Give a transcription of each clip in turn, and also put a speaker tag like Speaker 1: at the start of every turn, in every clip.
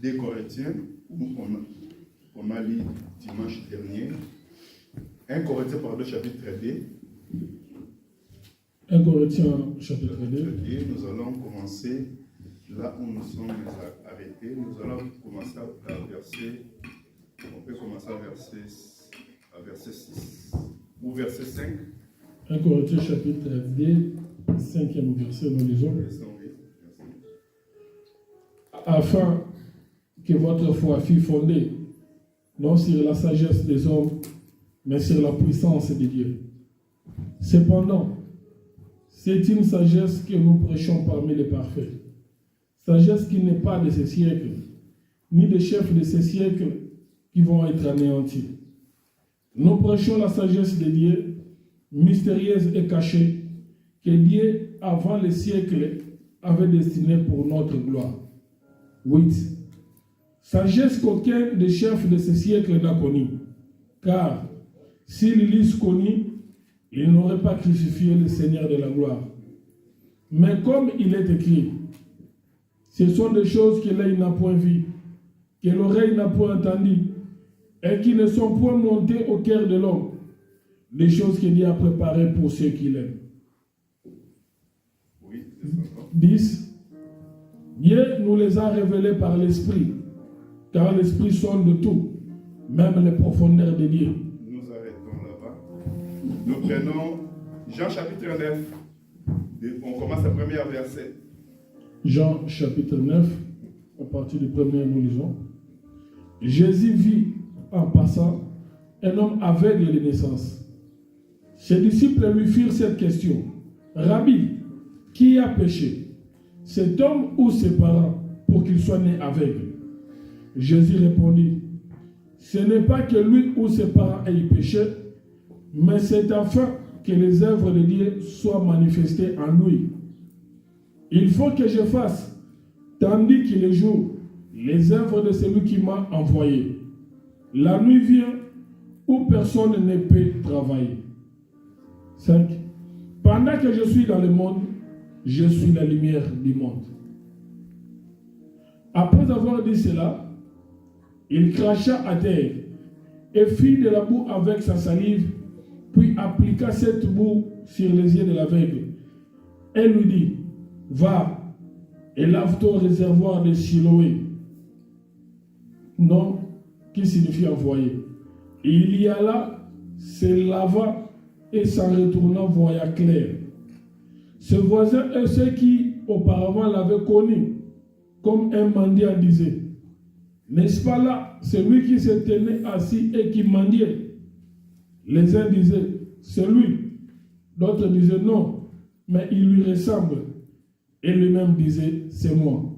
Speaker 1: des Corinthiens, où on a lu dimanche dernier. 1 Corinthiens, pardon, chapitre 2.
Speaker 2: 1 Corinthiens, chapitre 2.
Speaker 1: Nous allons commencer là où nous sommes arrêtés. Nous allons commencer à verset. On peut commencer à verset 6 ou verset 5.
Speaker 2: 1 Corinthiens, chapitre 2, 5e verset, nous lisons. Afin que votre foi fût fondée, non sur la sagesse des hommes, mais sur la puissance de Dieu. Cependant, c'est une sagesse que nous prêchons parmi les parfaits. Sagesse qui n'est pas de ce siècle, ni des chefs de ce siècle qui vont être anéantis. Nous prêchons la sagesse de Dieu, mystérieuse et cachée, que Dieu, avant le siècle, avait destinée pour notre gloire. 8. Sagesse qu'aucun des chefs de ce siècle n'a connue, car s'ils l'eussent connue, ils n'auraient pas crucifié le Seigneur de la gloire. Mais comme il est écrit, ce sont des choses que l'œil n'a point vues, que l'oreille n'a point entendues, et qui ne sont point montées au cœur de l'homme, des choses que Dieu a préparées pour ceux qui l'aiment. 10. Dieu nous les a révélées par l'Esprit, car l'Esprit sonde tout, même les profondeurs de Dieu.
Speaker 1: Nous arrêtons là-bas. Nous prenons Jean chapitre 9. On commence le premier verset.
Speaker 2: Jean chapitre 9, à partir du premier, nous lisons. Jésus vit en passant un homme aveugle de naissance. Ses disciples lui firent cette question. Rabbi, qui a péché, cet homme ou ses parents, pour qu'il soit né aveugle? Jésus répondit, ce n'est pas que lui ou ses parents aient péché, mais c'est afin que les œuvres de Dieu soient manifestées en lui. Il faut que je fasse, tandis qu'il est jour, les œuvres de celui qui m'a envoyé. La nuit vient où personne ne peut travailler. 5. Pendant que je suis dans le monde, je suis la lumière du monde. Après avoir dit cela, il cracha à terre et fit de la boue avec sa salive, puis appliqua cette boue sur les yeux de l'aveugle. Et lui dit, va et lave-toi au réservoir de Siloé. Non, qui signifie envoyer. Il y alla, se lava et s'en retournant voya clair. Ce voisin et ceux qui auparavant l'avaient connu comme un mendiant disaient, n'est-ce pas là celui qui se tenait assis et qui mendiait? Les uns disaient, c'est lui. D'autres disaient, non, mais il lui ressemble. Et lui-même disait, c'est moi.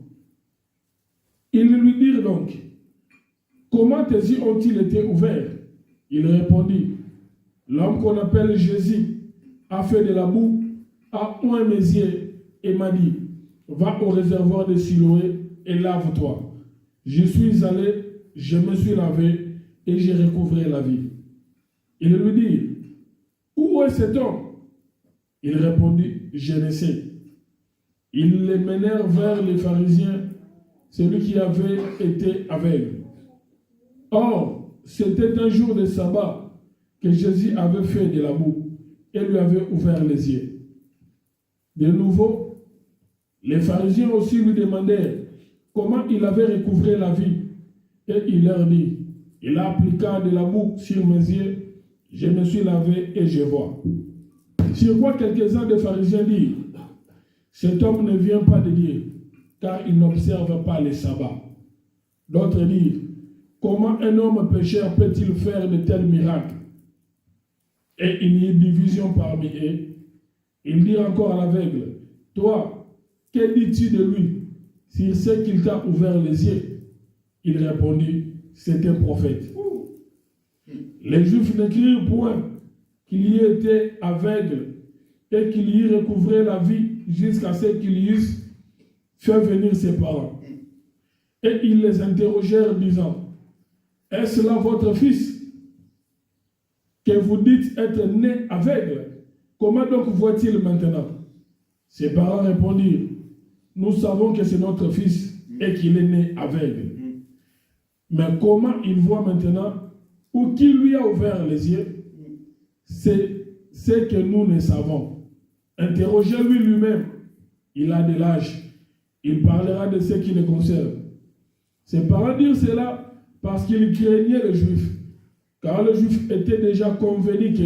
Speaker 2: Ils lui dirent donc, comment tes yeux ont-ils été ouverts? Il répondit, l'homme qu'on appelle Jésus a fait de la boue, a oint mes yeux et m'a dit, va au réservoir de Siloé et lave-toi. Je suis allé, je me suis lavé et j'ai recouvré la vie. Il lui dit, où est cet homme? Il répondit, je ne sais. Ils les menèrent vers les pharisiens, celui qui avait été aveugle. Or, c'était un jour de sabbat que Jésus avait fait de la boue et lui avait ouvert les yeux. De nouveau, les pharisiens aussi lui demandèrent comment il avait recouvré la vie. Et il leur dit, il a appliqué de la boue sur mes yeux, je me suis lavé et je vois. Sur quoi quelques-uns des pharisiens disent, cet homme ne vient pas de Dieu, car il n'observe pas les sabbats. D'autres disent, comment un homme pécheur peut-il faire de tels miracles? Et il y a une division parmi eux. Il dit encore à l'aveugle, toi, que dis-tu de lui, sur ce qu'il t'a ouvert les yeux? Il répondit, c'est un prophète. Les Juifs ne crurent point qu'il y était aveugle et qu'il y recouvrait la vie jusqu'à ce qu'il y eusse fait venir ses parents. Et ils les interrogèrent disant, est-ce là votre fils que vous dites être né aveugle? Comment donc voit-il maintenant? Ses parents répondirent, nous savons que c'est notre fils et qu'il est né aveugle. Mais comment il voit maintenant, ou qui lui a ouvert les yeux, c'est ce que nous ne savons. Interrogez-lui lui-même. Il a de l'âge. Il parlera de ce qui le concerne. Ses parents disent cela parce qu'ils craignaient les Juifs. Car les Juifs étaient déjà convenus que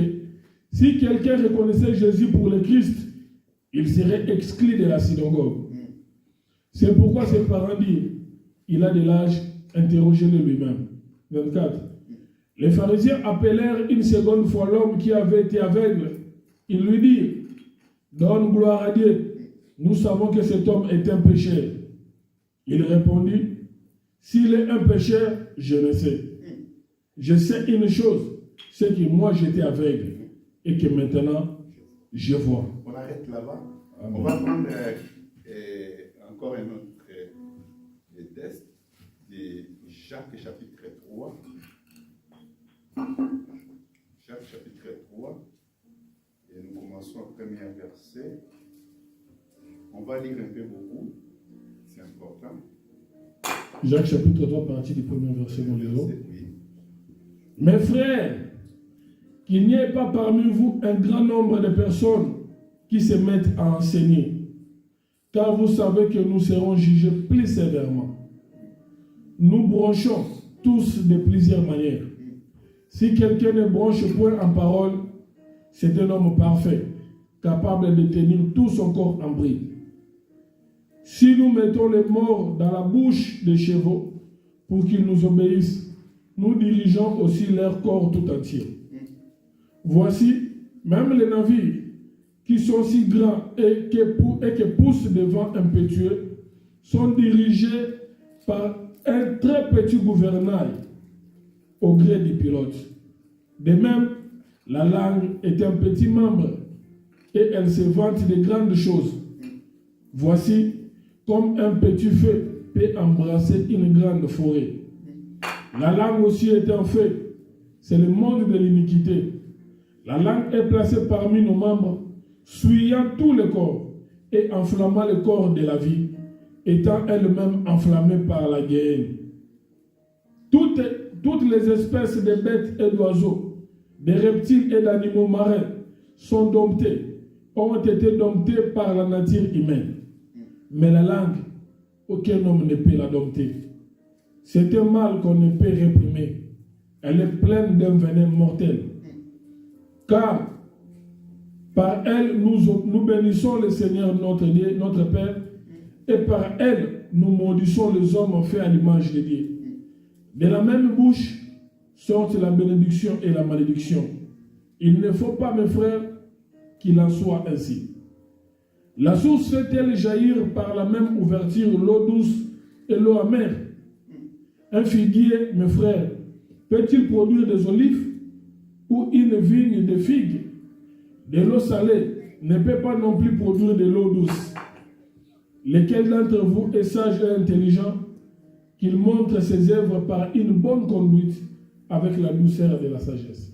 Speaker 2: si quelqu'un reconnaissait Jésus pour le Christ, il serait exclu de la synagogue. C'est pourquoi ses parents disent, il a de l'âge, interrogez-le lui-même. 24. Les pharisiens appelèrent une seconde fois l'homme qui avait été aveugle. Ils lui dirent, donne gloire à Dieu. Nous savons que cet homme est un pécheur. Il répondit, s'il est un pécheur, je le sais. Je sais une chose, c'est que moi j'étais aveugle et que maintenant je vois.
Speaker 1: On arrête là-bas. On va prendre encore un autre test de Jacques chapitre 3. Jacques chapitre 3. Et nous commençons au premier verset. On va lire un peu beaucoup. C'est important.
Speaker 2: Jacques chapitre 3, partie du premier verset.
Speaker 1: Oui.
Speaker 2: Mes frères, qu'il n'y ait pas parmi vous un grand nombre de personnes qui se mettent à enseigner, car vous savez que nous serons jugés plus sévèrement. Nous branchons tous de plusieurs manières. Si quelqu'un ne branche point en parole, c'est un homme parfait, capable de tenir tout son corps en bride. Si nous mettons les morts dans la bouche des chevaux pour qu'ils nous obéissent, nous dirigeons aussi leur corps tout entier. Voici, même les navires qui sont si grands et qui poussent des vents impétueux sont dirigés par un très petit gouvernail au gré du pilote. De même, la langue est un petit membre et elle se vante de grandes choses. Voici, comme un petit feu peut embrasser une grande forêt. La langue aussi est un feu. C'est le monde de l'iniquité. La langue est placée parmi nos membres, souillant tout le corps et enflammant le corps de la vie, étant elle-même enflammée par la guerre. Toutes les espèces de bêtes et d'oiseaux, de reptiles et d'animaux marins ont été domptés par la nature humaine. Mais la langue, aucun homme ne peut la dompter. C'est un mal qu'on ne peut réprimer. Elle est pleine d'un venin mortel. Car par elle, nous bénissons le Seigneur notre Dieu, notre Père, et par elle, nous maudissons les hommes faits à l'image de Dieu. De la même bouche sortent la bénédiction et la malédiction. Il ne faut pas, mes frères, qu'il en soit ainsi. La source fait-elle jaillir par la même ouverture l'eau douce et l'eau amère? Un figuier, mes frères, peut-il produire des olives ou une vigne de figues? De l'eau salée ne peut pas non plus produire de l'eau douce. Lequel d'entre vous est sage et intelligent, qu'il montre ses œuvres par une bonne conduite avec la douceur de la sagesse.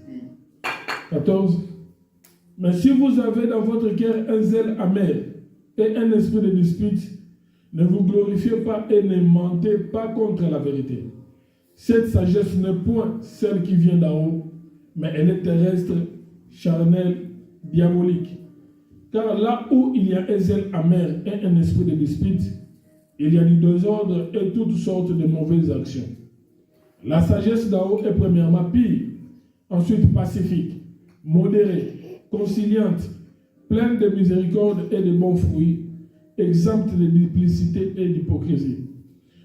Speaker 2: 14. Mais si vous avez dans votre cœur un zèle amer et un esprit de dispute, ne vous glorifiez pas et ne mentez pas contre la vérité. Cette sagesse n'est point celle qui vient d'en haut, mais elle est terrestre, charnelle, diabolique. Car là où il y a un zèle amer et un esprit de dispute, il y a du désordre et toutes sortes de mauvaises actions. La sagesse d'en haut est premièrement pure, ensuite pacifique, modérée, conciliante, pleine de miséricorde et de bons fruits, exempte de duplicité et d'hypocrisie.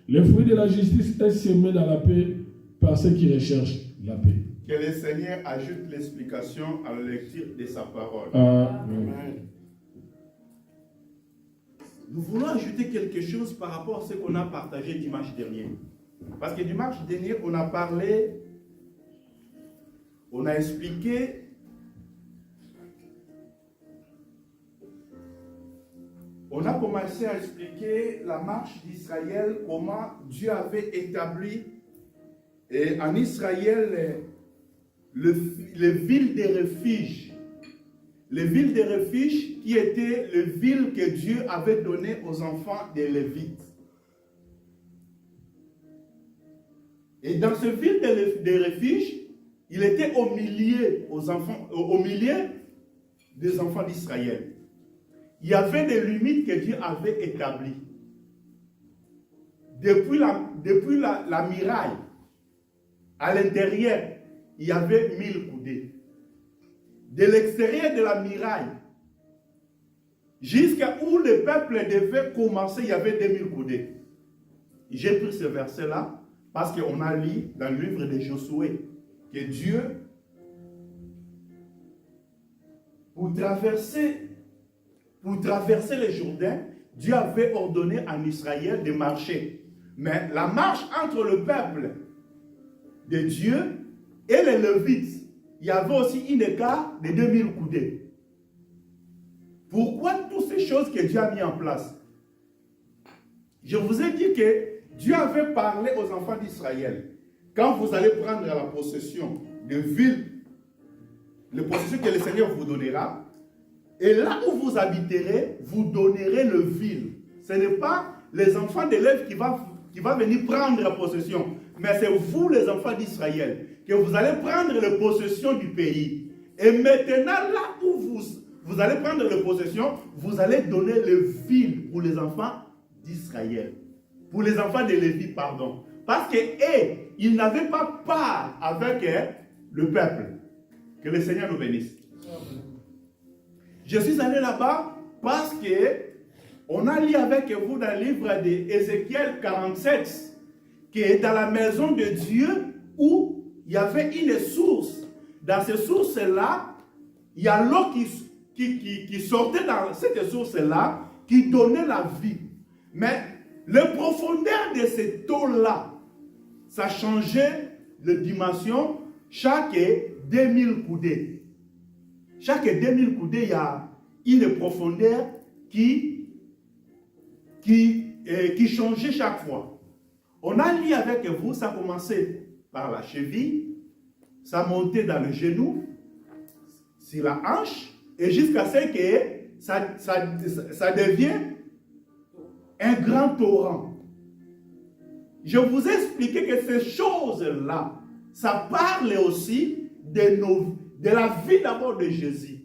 Speaker 2: Le fruit de la justice est semé dans la paix par ceux qui recherchent la paix.
Speaker 1: Que le Seigneur ajoute l'explication à la lecture de sa parole.
Speaker 2: Amen.
Speaker 3: Nous voulons ajouter quelque chose par rapport à ce qu'on a partagé dimanche dernier. Parce que dimanche dernier, on a parlé, on a expliqué on a commencé à expliquer la marche d'Israël, comment Dieu avait établi en Israël les villes de refuge. Les villes de refuge qui étaient les villes que Dieu avait données aux enfants des Lévites. Et dans ce ville de refuge, il était au milieu des enfants d'Israël. Il y avait des limites que Dieu avait établies. Depuis la muraille, à l'intérieur, il y avait 1000 coudées. De l'extérieur de la muraille, jusqu'à où le peuple devait commencer, il y avait 2000 coudées. J'ai pris ce verset-là parce qu'on a lu dans le livre de Josué que Dieu, pour traverser le Jourdain, Dieu avait ordonné en Israël de marcher. Mais la marche entre le peuple de Dieu et les Lévites, il y avait aussi une écart de 2000 coudées. Pourquoi toutes ces choses que Dieu a mis en place? Je vous ai dit que Dieu avait parlé aux enfants d'Israël. Quand vous allez prendre la possession de villes, la possession que le Seigneur vous donnera, et là où vous habiterez, vous donnerez le ville. Ce n'est pas les enfants de Lévi qui va venir prendre la possession, mais c'est vous les enfants d'Israël que vous allez prendre la possession du pays. Et maintenant, là où vous allez prendre la possession, vous allez donner le ville pour les enfants d'Israël. Pour les enfants de Lévi, pardon. Parce qu'ils n'avaient pas part avec le peuple. Que le Seigneur nous bénisse. Je suis allé là-bas parce que on a lu avec vous dans le livre d'Ézéchiel 47 que dans la maison de Dieu où il y avait une source. Dans cette source-là, il y a l'eau qui sortait dans cette source-là qui donnait la vie. Mais le profondeur de cette eau-là, ça changeait de dimension chaque 2000 coudées. Chaque 2000 coudées, il y a une profondeur qui changeait chaque fois. On a lu avec vous, ça commençait par la cheville, ça montait dans le genou, sur la hanche, et jusqu'à ce que ça devient un grand torrent. Je vous ai expliqué que ces choses-là, ça parle aussi de la vie d'abord de Jésus.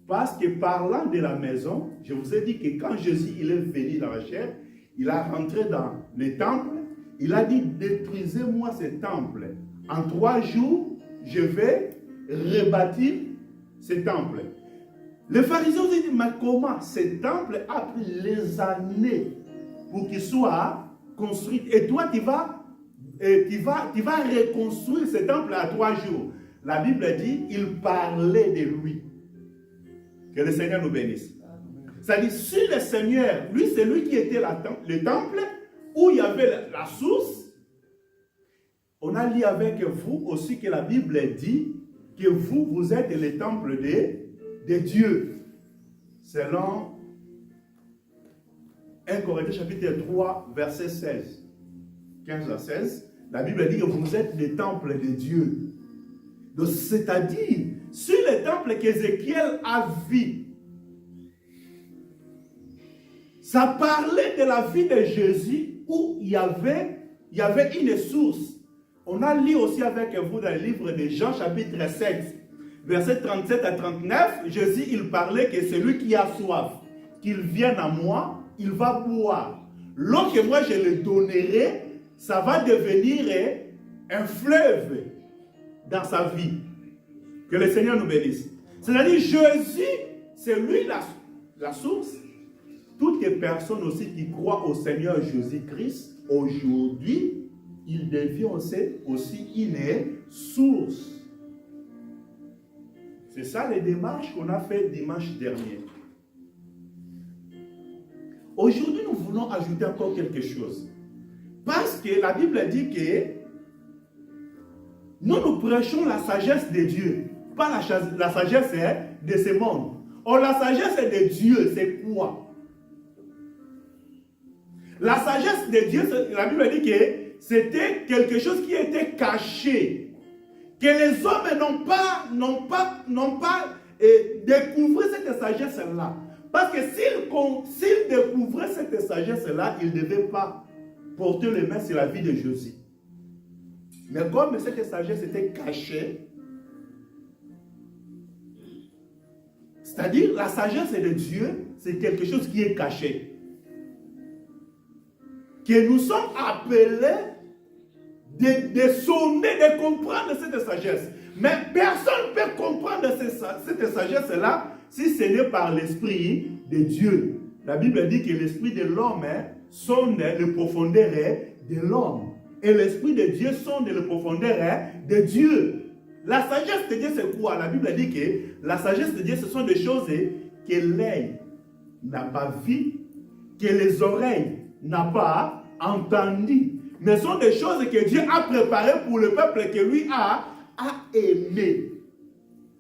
Speaker 3: Parce que parlant de la maison, je vous ai dit que quand Jésus il est venu dans la chair, il a rentré dans le temple, il a dit détruisez-moi ce temple. En 3 jours, je vais rebâtir ce temple. Les pharisiens ont dit mais comment ce temple a pris les années pour qu'il soit construit. Et toi, tu vas reconstruire ce temple à 3 jours. La Bible dit, il parlait de lui. Que le Seigneur nous bénisse. Ça dit, si le Seigneur, lui, c'est lui qui était le temple, où il y avait la source, on a lu avec vous aussi que la Bible dit que vous êtes le temple de Dieu. Selon 1 Corinthiens chapitre 3, verset 16. 15 à 16, la Bible dit que vous êtes le temple de Dieu. Donc, c'est-à-dire, sur le temple qu'Ézéchiel a vu, ça parlait de la vie de Jésus où il y avait une source. On a lu aussi avec vous dans le livre de Jean chapitre 7, verset 37 à 39, Jésus, il parlait que celui qui a soif, qu'il vienne à moi, il va boire. L'eau que moi je le donnerai, ça va devenir un fleuve dans sa vie. Que le Seigneur nous bénisse. C'est-à-dire Jésus, c'est lui la source. Toutes les personnes aussi qui croient au Seigneur Jésus-Christ, aujourd'hui, il devient aussi une source. C'est ça les démarches qu'on a fait dimanche dernier. Aujourd'hui, nous voulons ajouter encore quelque chose. Parce que la Bible dit que nous prêchons la sagesse de Dieu, pas la sagesse de ce monde. Or, la sagesse de Dieu, c'est quoi? La sagesse de Dieu, la Bible dit que c'était quelque chose qui était caché, que les hommes n'ont pas découvert cette sagesse-là. Parce que s'ils découvraient cette sagesse-là, ils ne devaient pas porter les mains sur la vie de Jésus. Mais comme cette sagesse était cachée, c'est-à-dire la sagesse de Dieu, c'est quelque chose qui est caché. Que nous sommes appelés de sonner, de comprendre cette sagesse. Mais personne ne peut comprendre cette sagesse-là si ce n'est par l'Esprit de Dieu. La Bible dit que l'Esprit de l'homme sonde le profondeur de l'homme. Et l'Esprit de Dieu sonde le profondeur de Dieu. La sagesse de Dieu, c'est quoi? La Bible dit que la sagesse de Dieu, ce sont des choses que l'œil n'a pas vues, que les oreilles n'ont pas entendues. Mais ce sont des choses que Dieu a préparées pour le peuple que lui a aimé.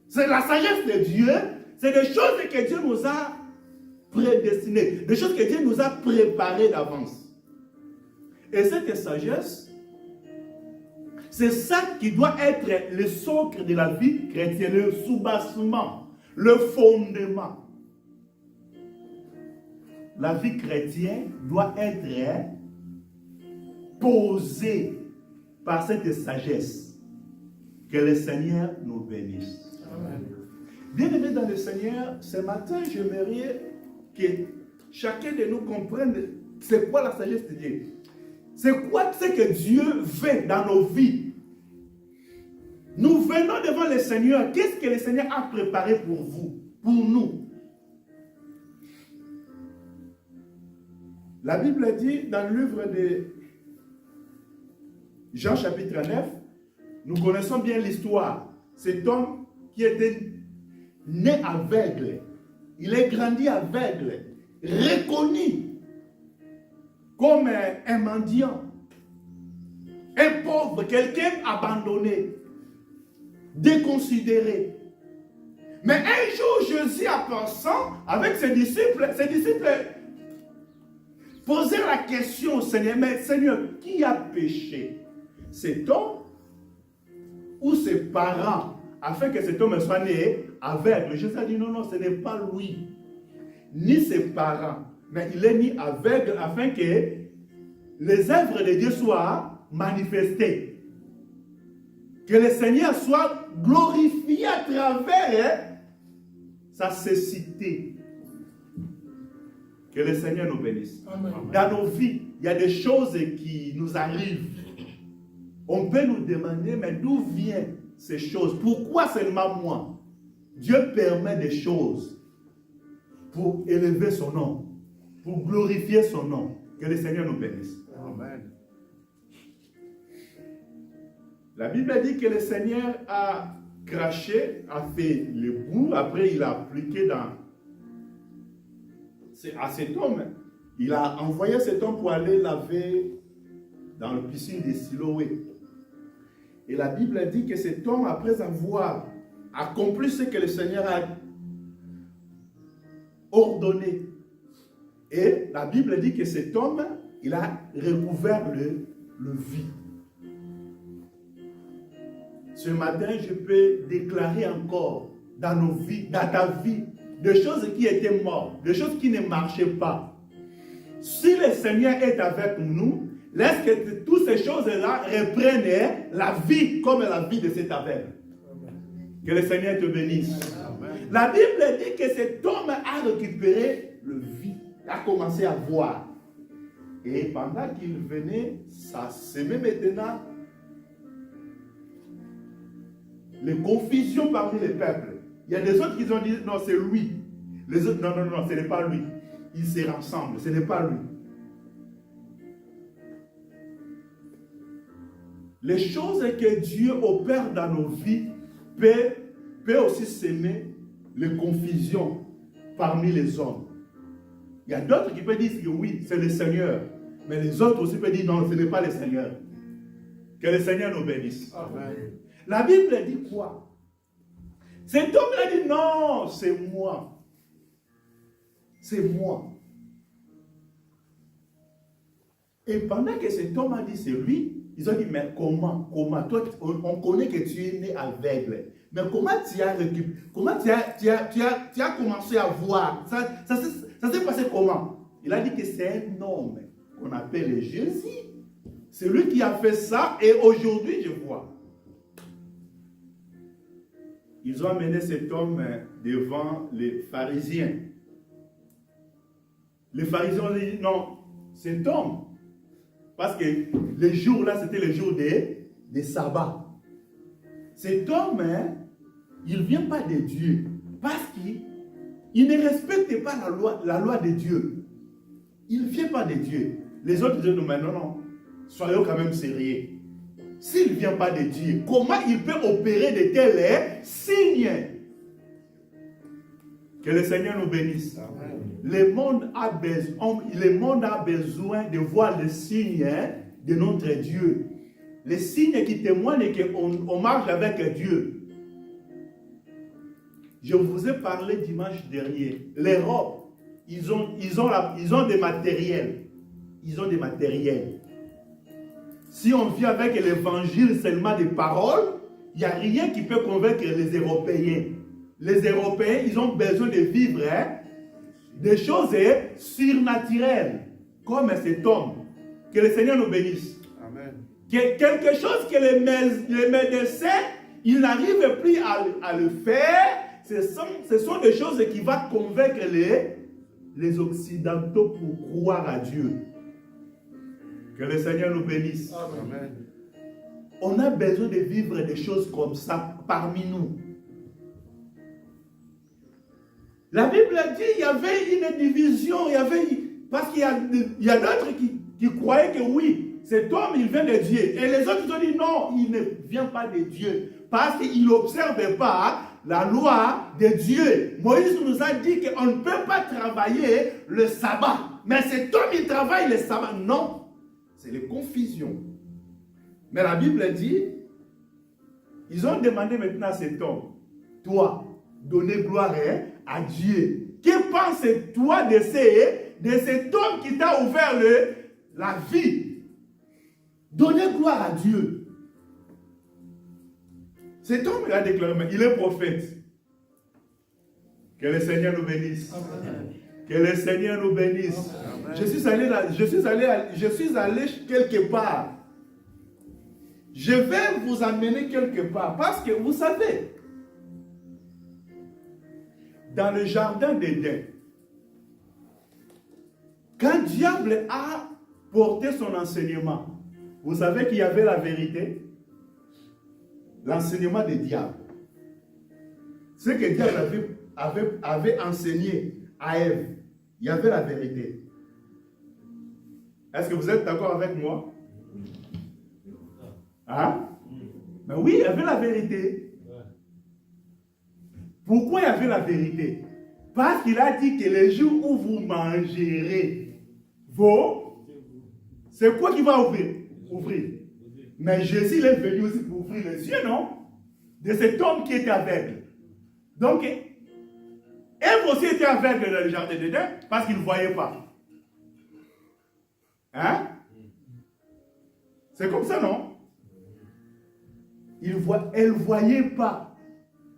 Speaker 3: C'est la sagesse de Dieu, c'est des choses que Dieu nous a prédestinées, des choses que Dieu nous a préparées d'avance. Et cette sagesse, c'est ça qui doit être le socle de la vie chrétienne, le soubassement, le fondement. La vie chrétienne doit être posée par cette sagesse. Que le Seigneur nous bénisse. Amen. Bien-aimés dans le Seigneur, ce matin, j'aimerais que chacun de nous comprenne c'est quoi la sagesse de Dieu. C'est quoi ce que Dieu fait dans nos vies. Nous venons devant le Seigneur. Qu'est-ce que le Seigneur a préparé pour vous, pour nous? La Bible dit dans le livre de Jean chapitre 9, nous connaissons bien l'histoire. Cet homme qui était né aveugle, il est grandi aveugle, reconnu comme un mendiant, un pauvre, quelqu'un abandonné, déconsidéré. Mais un jour, Jésus, en passant avec ses disciples posèrent la question au Seigneur, mais Seigneur, qui a péché? Cet homme ou ses parents, afin que cet homme soit né aveugle? Jésus a dit non, ce n'est pas lui, ni ses parents, mais il est né aveugle afin que les œuvres de Dieu soient manifestées. Que le Seigneur soit glorifié à travers sa cécité. Que le Seigneur nous bénisse. Amen. Dans nos vies, il y a des choses qui nous arrivent. On peut nous demander, mais d'où viennent ces choses? Pourquoi seulement moi? Dieu permet des choses pour élever son nom, pour glorifier son nom. Que le Seigneur nous bénisse. Amen. La Bible dit que le Seigneur a craché, a fait le bout, après il a appliqué à cet homme. Il a envoyé cet homme pour aller laver dans la piscine de Siloé. Et la Bible dit que cet homme, après avoir accompli ce que le Seigneur a ordonné, et la Bible dit que cet homme, il a recouvert le vide. Ce matin, je peux déclarer encore dans nos vies, dans ta vie, des choses qui étaient mortes, des choses qui ne marchaient pas. Si le Seigneur est avec nous, laisse que toutes ces choses-là reprennent la vie comme la vie de cet aveugle. Que le Seigneur te bénisse. Amen. La Bible dit que cet homme a récupéré le vie, a commencé à voir. Et pendant qu'il venait, ça semait maintenant les confusions parmi les peuples. Il y a des autres qui ont dit, non, c'est lui. Les autres, non, ce n'est pas lui. Ils se rassemblent, ce n'est pas lui. Les choses que Dieu opère dans nos vies peut aussi semer les confusions parmi les hommes. Il y a d'autres qui peuvent dire que oui, c'est le Seigneur. Mais les autres aussi peuvent dire non, ce n'est pas le Seigneur. Que le Seigneur nous bénisse. Amen. La Bible dit quoi? Cet homme a dit non, c'est moi. C'est moi. Et pendant que cet homme a dit c'est lui, ils ont dit mais comment? Toi, on connaît que tu es né aveugle. Mais comment tu as commencé à voir? Ça s'est passé comment? Il a dit que c'est un homme qu'on appelle Jésus. C'est lui qui a fait ça et aujourd'hui je vois. Ils ont amené cet homme devant les pharisiens. Les pharisiens ont dit non, cet homme, parce que les jours là c'était les jours des sabbats. Cet homme, il ne vient pas de Dieu parce qu'il ne respecte pas la loi de Dieu. Il ne vient pas de Dieu. Les autres disent non, mais non, soyons quand même sérieux. S'il ne vient pas de Dieu, comment il peut opérer de tels signes? Que le Seigneur nous bénisse. Amen. Le monde a besoin de voir les signes de notre Dieu. Les signes qui témoignent qu'on marche avec Dieu. Je vous ai parlé dimanche dernier. L'Europe, ils ont des matériels. Ils ont des matériels. Si on vit avec l'évangile seulement des paroles, il n'y a rien qui peut convaincre les Européens. Les Européens, ils ont besoin de vivre des choses surnaturelles, comme cet homme. Que le Seigneur nous bénisse. Amen. Quelque chose que les médecins, ils n'arrivent plus à le faire. Ce sont des choses qui vont convaincre les Occidentaux pour croire à Dieu. Que le Seigneur nous bénisse. Amen. On a besoin de vivre des choses comme ça parmi nous. La Bible dit qu'il y avait une division, parce qu'il y a d'autres qui croyaient que oui, cet homme il vient de Dieu. Et les autres ont dit non, il ne vient pas de Dieu. Parce qu'il n'observe pas la loi de Dieu. Moïse nous a dit qu'on ne peut pas travailler le sabbat. Mais cet homme il travaille le sabbat. Non. C'est les confusions. Mais la Bible dit, ils ont demandé maintenant à cet homme, toi, donner gloire à Dieu. Que penses-toi de cet homme qui t'a ouvert la vie? Donner gloire à Dieu. Cet homme, il a déclaré, il est prophète. Que le Seigneur nous bénisse. Amen. Que le Seigneur nous bénisse. Amen. Je suis allé quelque part. Je vais vous amener quelque part. Parce que vous savez, dans le jardin d'Éden, quand le diable a porté son enseignement, vous savez qu'il y avait la vérité, l'enseignement des diables. Ce que le diable avait enseigné à Ève, il y avait la vérité. Est-ce que vous êtes d'accord avec moi? Hein? Mais oui, il y avait la vérité. Pourquoi il y avait la vérité? Parce qu'il a dit que le jour où vous mangerez c'est quoi qui va ouvrir? Mais Jésus est venu aussi pour ouvrir les yeux, non? De cet homme qui était aveugle. Donc, Ève aussi était aveugle dans le jardin d'Éden parce qu'il ne voyait pas. Hein? C'est comme ça, non? Elle ne voyait pas.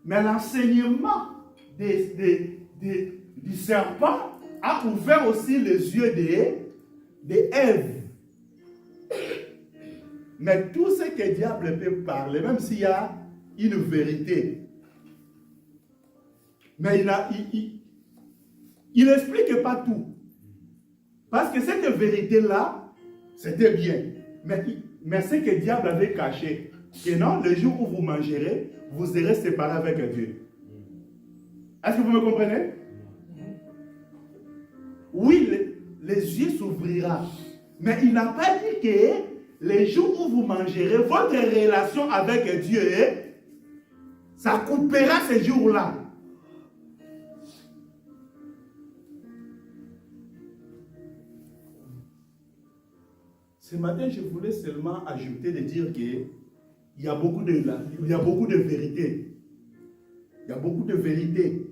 Speaker 3: Mais l'enseignement du serpent a ouvert aussi les yeux d'Ève. Mais tout ce que le diable peut parler, même s'il y a une vérité, mais il n'explique pas tout. Parce que cette vérité-là, c'était bien. Mais ce que le diable avait caché, que non, le jour où vous mangerez, vous serez séparés avec Dieu. Est-ce que vous me comprenez? Oui, les yeux s'ouvriront. Mais il n'a pas dit que les jours où vous mangerez, votre relation avec Dieu, ça coupera ces jours-là. Ce matin, je voulais seulement ajouter de dire qu'il y a beaucoup de vérité. Il y a beaucoup de vérité.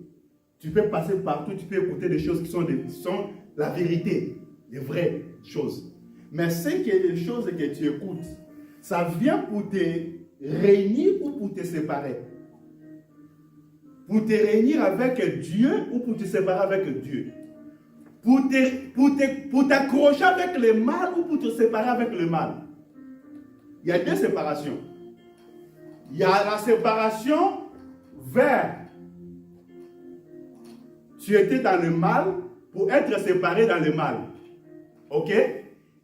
Speaker 3: Tu peux passer partout, tu peux écouter des choses qui sont la vérité, les vraies choses. Mais c'est que les choses que tu écoutes, ça vient pour te réunir ou pour te séparer. Pour te réunir avec Dieu ou pour te séparer avec Dieu. Pour t'accrocher avec le mal ou pour te séparer avec le mal. il y a deux séparations. Il y a la séparation vers tu étais dans le mal pour être séparé dans le mal. Ok?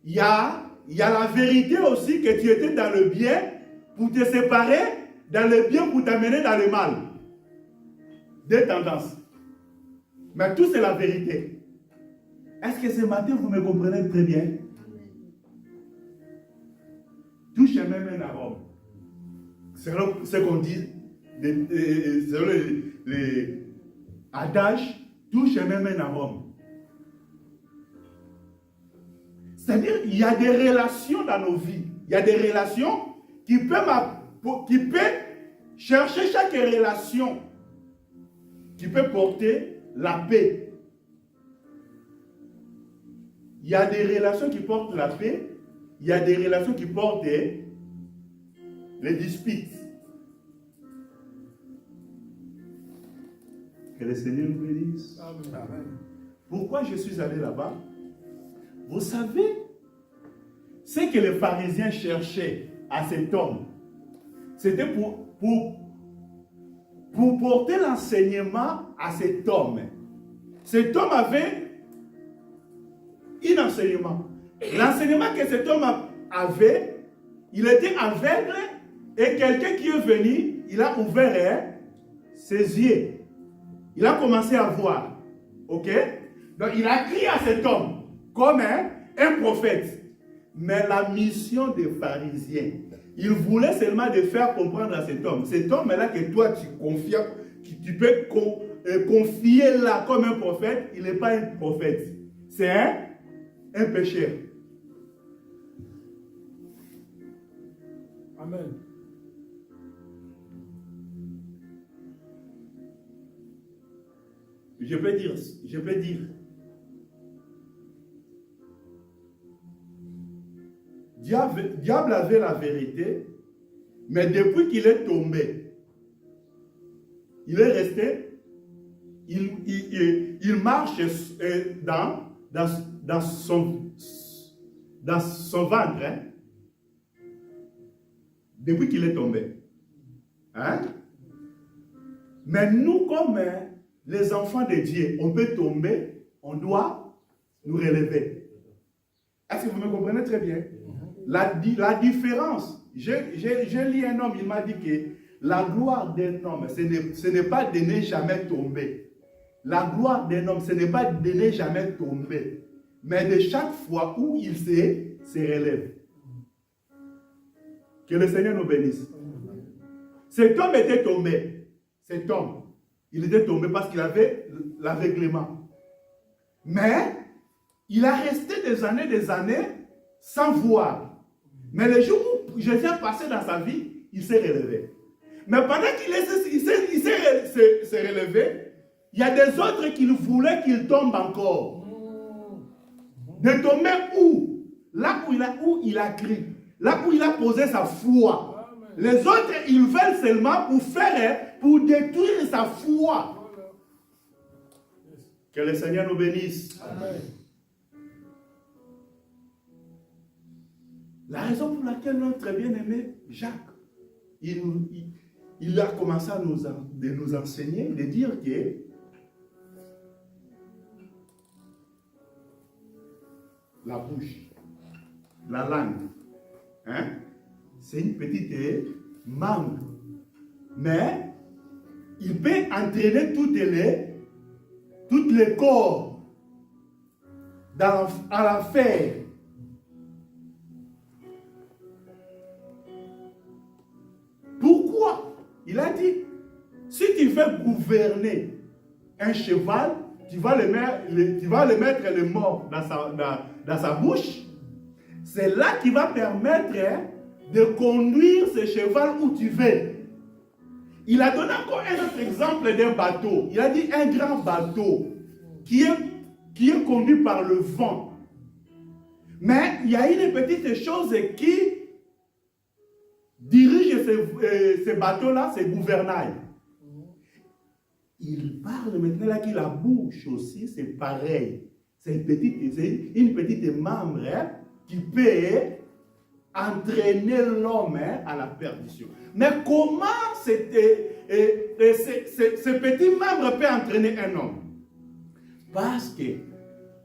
Speaker 3: Il y a la vérité aussi que tu étais dans le bien pour te séparer dans le bien pour t'amener dans le mal. Deux tendances. Mais tout c'est la vérité. Est-ce que ce matin vous me comprenez très bien? Tout chemin mène à Rome. C'est ce qu'on dit, selon les adages, tout chemin mène à Rome. C'est-à-dire, il y a des relations dans nos vies. Il y a des relations qui peuvent chercher chaque relation qui peut porter la paix. Il y a des relations qui portent la paix. Il y a des relations qui portent les disputes. Que le Seigneur nous bénisse. Amen. Pourquoi je suis allé là-bas? Vous savez, ce que les pharisiens cherchaient à cet homme, c'était pour porter l'enseignement à cet homme. Cet homme avait un enseignement. L'enseignement que cet homme avait, il était aveugle et quelqu'un qui est venu, il a ouvert ses yeux. Il a commencé à voir. Ok? Donc il a crié à cet homme comme un prophète. Mais la mission des pharisiens, il voulait seulement de faire comprendre à cet homme. Cet homme-là que toi tu confies, tu peux confier là comme un prophète, il n'est pas un prophète. C'est un pécheur.
Speaker 2: Amen.
Speaker 3: Je peux dire. Diable avait la vérité, mais depuis qu'il est tombé, il est resté, il marche dans son ventre, hein? Depuis qu'il est tombé. Hein? Mais nous, comme les enfants de Dieu, on peut tomber, on doit nous relever. Est-ce que vous me comprenez très bien? La différence, j'ai lu un homme, il m'a dit que la gloire d'un homme, ce n'est pas de ne jamais tomber. La gloire d'un homme, ce n'est pas de ne jamais tomber, mais de chaque fois où il se relève. Que le Seigneur nous bénisse. Cet homme était tombé. Cet homme, il était tombé parce qu'il avait l'aveuglement. Mais il a resté des années sans voir. Mais le jour où Jésus est passé dans sa vie, il s'est relevé. Mais pendant qu'il s'est relevé, il y a des autres qui voulaient qu'il tombe encore. De tomber où? Là où il a crié. Là où il a posé sa foi. Les autres, ils veulent seulement pour détruire sa foi. Que le Seigneur nous bénisse. Amen. La raison pour laquelle notre bien-aimé Jacques, il a commencé à nous enseigner, de dire que la bouche, la langue, hein, c'est une petite mangue. Mais il peut entraîner toutes les corps à l'enfer. Pourquoi? Il a dit, si tu veux gouverner un cheval, tu vas le mettre le mort dans sa bouche. C'est là qui va permettre de conduire ce cheval où tu veux. Il a donné encore un autre exemple d'un bateau. Il a dit un grand bateau qui est conduit par le vent. Mais il y a une petite chose qui dirige ce bateau-là, c'est gouvernail. Il parle maintenant là que la bouche aussi, c'est pareil. C'est une petite membre qui peut entraîner l'homme à la perdition. Mais comment ce petit membre peut entraîner un homme? Parce que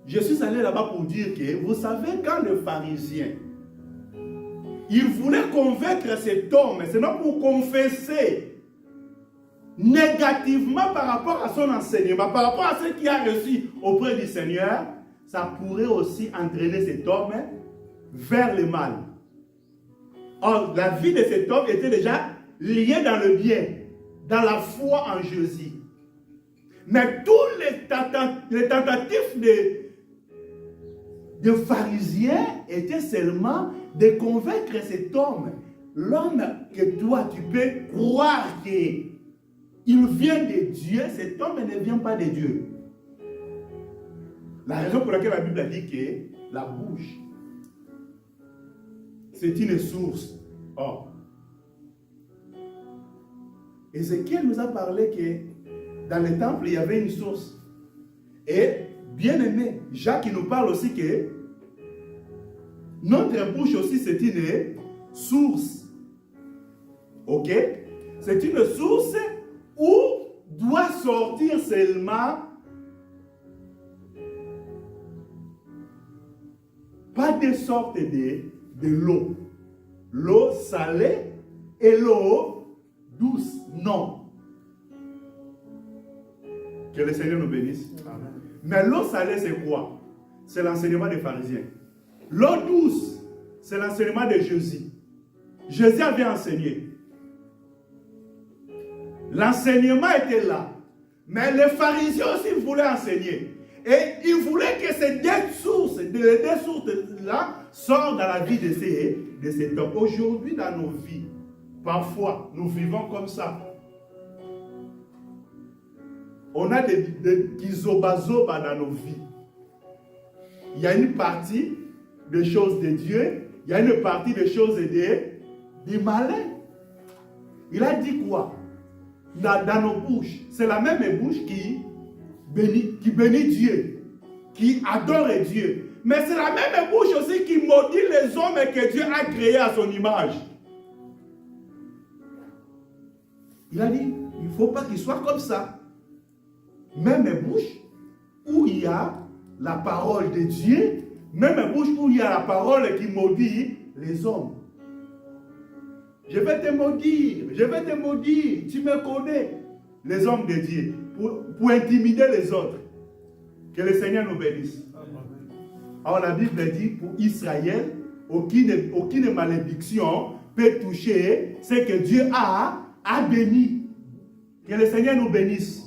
Speaker 3: je suis allé là-bas pour dire que, vous savez, quand le pharisien, il voulait convaincre cet homme, c'est non pour confesser négativement par rapport à son enseignement, par rapport à ce qu'il a reçu auprès du Seigneur, ça pourrait aussi entraîner cet homme vers le mal. Or, la vie de cet homme était déjà liée dans le bien, dans la foi en Jésus. Mais tous les tentatives de pharisiens étaient seulement de convaincre cet homme. L'homme que toi, tu peux croire qu'il vient de Dieu, cet homme ne vient pas de Dieu. La raison pour laquelle la Bible a dit que la bouche, c'est une source. Or, Ézéchiel nous a parlé que dans le temple, il y avait une source. Et, bien aimé, Jacques nous parle aussi que notre bouche aussi, c'est une source. Ok? C'est une source où doit sortir seulement pas de sorte de l'eau. L'eau salée et l'eau douce. Non. Que le Seigneur nous bénisse. Amen. Mais l'eau salée, c'est quoi? C'est l'enseignement des pharisiens. L'eau douce, c'est l'enseignement de Jésus. Jésus avait enseigné. L'enseignement était là. Mais les pharisiens aussi voulaient enseigner. Et ils voulaient que ces deux sources-là sortent dans la vie de cet homme. Aujourd'hui, dans nos vies, parfois, nous vivons comme ça. On a des kizobazoba dans nos vies. Il y a une partie des choses de Dieu, il y a une partie des choses du malin. Il a dit quoi? Dans nos bouches, c'est la même bouche qui bénit Dieu, qui adore Dieu. Mais c'est la même bouche aussi qui maudit les hommes que Dieu a créés à son image. Il a dit, il ne faut pas qu'il soit comme ça. Même bouche où il y a la parole de Dieu, même bouche où il y a la parole qui maudit les hommes. Je vais te maudire, tu me connais, les hommes de Dieu, pour intimider les autres. Que le Seigneur nous bénisse. Alors la Bible dit pour Israël, aucune malédiction peut toucher ce que Dieu a béni. Que le Seigneur nous bénisse.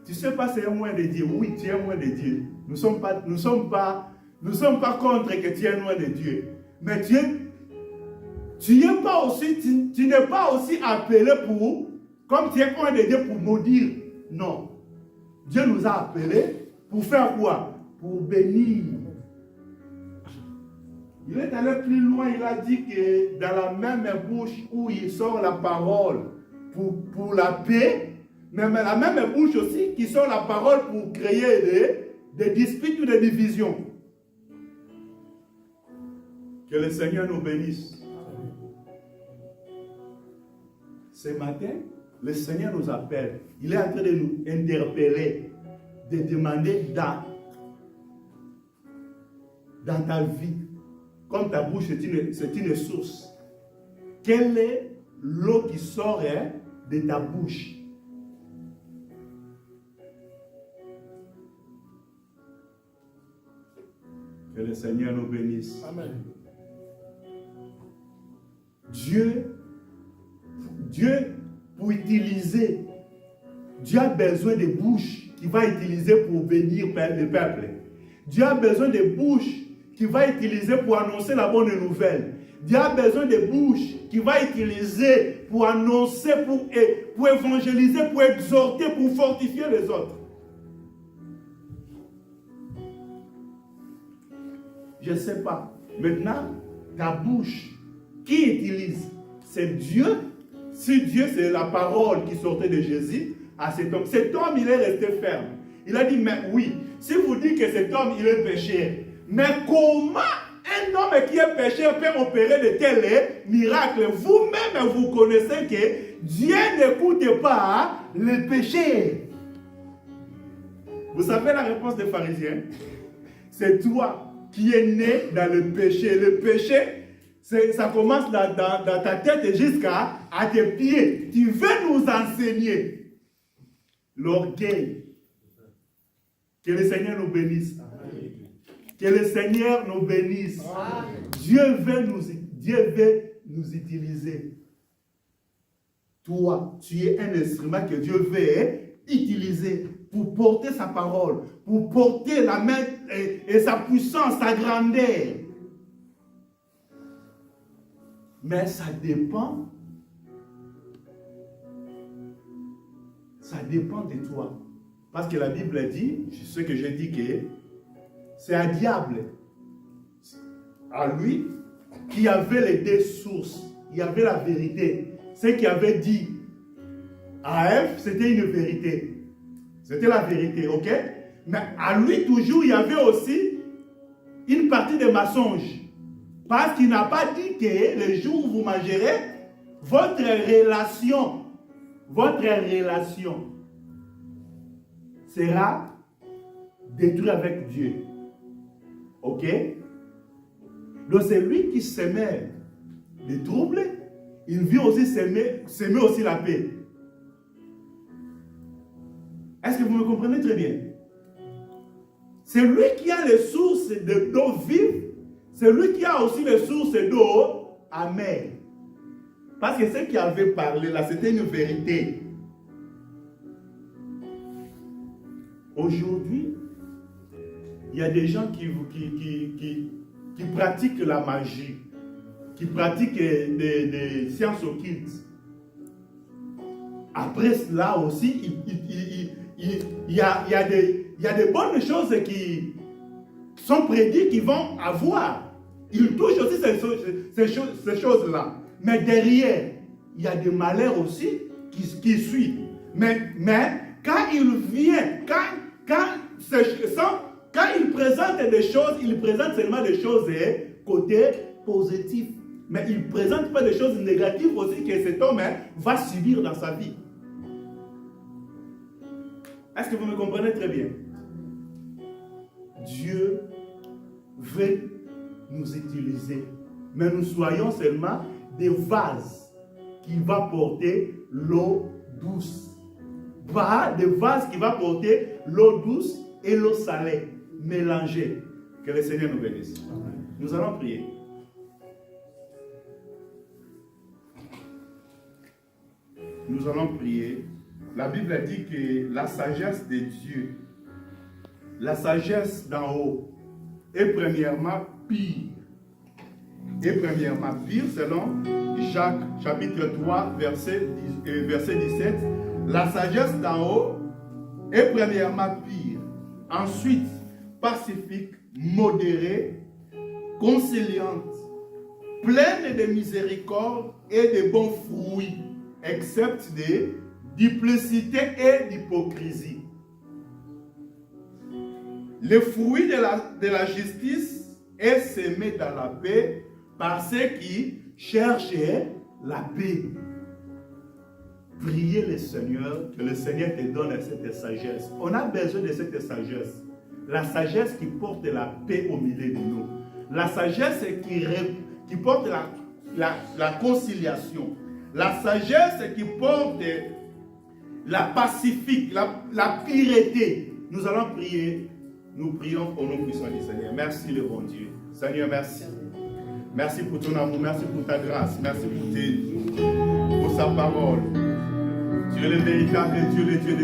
Speaker 3: Tu sais pas, c'est un moyen de Dieu. Oui, tu es un moyen de Dieu. Nous ne sommes pas contre que tu es un moyen de Dieu. Mais tu n'es pas aussi appelé pour, comme tu es un moyen de Dieu pour maudire. Non. Dieu nous a appelés pour faire quoi? Pour bénir. Il est allé plus loin, il a dit que dans la même bouche où il sort la parole pour la paix, mais la même bouche aussi qui sort la parole pour créer des disputes ou des divisions. Que le Seigneur nous bénisse. Ce matin, le Seigneur nous appelle. Il est en train de nous interpeller, de demander dans ta vie, comme ta bouche c'est une source, quelle est l'eau qui sort de ta bouche? Que le Seigneur nous bénisse.
Speaker 2: Amen.
Speaker 3: Dieu, pour utiliser, Dieu a besoin de bouches qu'il va utiliser pour bénir le peuple. Dieu a besoin de bouches qu'il va utiliser pour annoncer la bonne nouvelle. Dieu a besoin de bouches qu'il va utiliser pour annoncer, pour évangéliser, pour exhorter, pour fortifier les autres. Je ne sais pas. Maintenant, ta bouche, qui utilise? C'est Dieu. Si Dieu, c'est la parole qui sortait de Jésus à cet homme, il est resté ferme. Il a dit, mais oui, si vous dites que cet homme, il est péché, Mais comment un homme qui est pécheur peut opérer de tels miracles? Vous-même, vous connaissez que Dieu n'écoute pas le péché. Vous savez la réponse des pharisiens? C'est toi qui es né dans le péché. Le péché, ça commence dans ta tête jusqu'à tes pieds. Tu veux nous enseigner l'orgueil. Que le Seigneur nous bénisse. Que le Seigneur nous bénisse. Dieu veut nous utiliser. Toi, tu es un instrument que Dieu veut utiliser pour porter sa parole, pour porter la main et sa puissance, sa grandeur. Mais ça dépend. Ça dépend de toi. Parce que la Bible dit, ce que j'ai dit, que c'est un diable, à lui, qui avait les deux sources. Il y avait la vérité. Ce qu'il avait dit à Ève, c'était une vérité. C'était la vérité, ok? Mais à lui, toujours, il y avait aussi une partie de mensonge. Parce qu'il n'a pas dit que le jour où vous mangerez, votre relation sera détruite avec Dieu. Ok? Donc c'est lui qui s'aimait les troubles, il vient aussi s'aimer aussi la paix. Est-ce que vous me comprenez très bien? C'est lui qui a les sources d'eau vive, c'est lui qui a aussi les sources d'eau amère. Parce que ce qu'il avait parlé là, c'était une vérité. Aujourd'hui, il y a des gens qui pratiquent la magie, qui pratiquent des sciences occultes. Après cela aussi, il y a des bonnes choses qui sont prédites qui vont avoir. Ils touchent aussi ces choses-là. Mais derrière, il y a des malheurs aussi qui suivent. Mais quand il vient, quand il présente des choses, il présente seulement des choses côté positif. Mais il ne présente pas des choses négatives aussi que cet homme va subir dans sa vie. Est-ce que vous me comprenez très bien? Dieu veut nous utiliser, mais nous soyons seulement des vases qui vont porter l'eau douce. Pas des vases qui vont porter l'eau douce et l'eau salée, mélangée. Que le Seigneur nous bénisse. Nous allons prier. Nous allons prier. La Bible dit que la sagesse de Dieu, la sagesse d'en haut, est premièrement pire. Et premièrement pire, selon Jacques chapitre 3, verset 17, la sagesse d'en haut est premièrement pire. Ensuite, pacifique, modérée, conciliante, pleine de miséricorde et de bons fruits, excepte de duplicité et d'hypocrisie. Le fruit de la justice est semé dans la paix par ceux qui cherchent la paix. Priez le Seigneur, que le Seigneur te donne cette sagesse. On a besoin de cette sagesse. La sagesse qui porte la paix au milieu de nous. La sagesse qui porte la conciliation. La sagesse qui porte la pacifique, la pureté. Nous allons prier. Nous prions au nom puissant du Seigneur. Merci le bon Dieu. Seigneur, merci. Merci pour ton amour, merci pour ta grâce, merci pour sa parole. Tu es le véritable Dieu, le Dieu de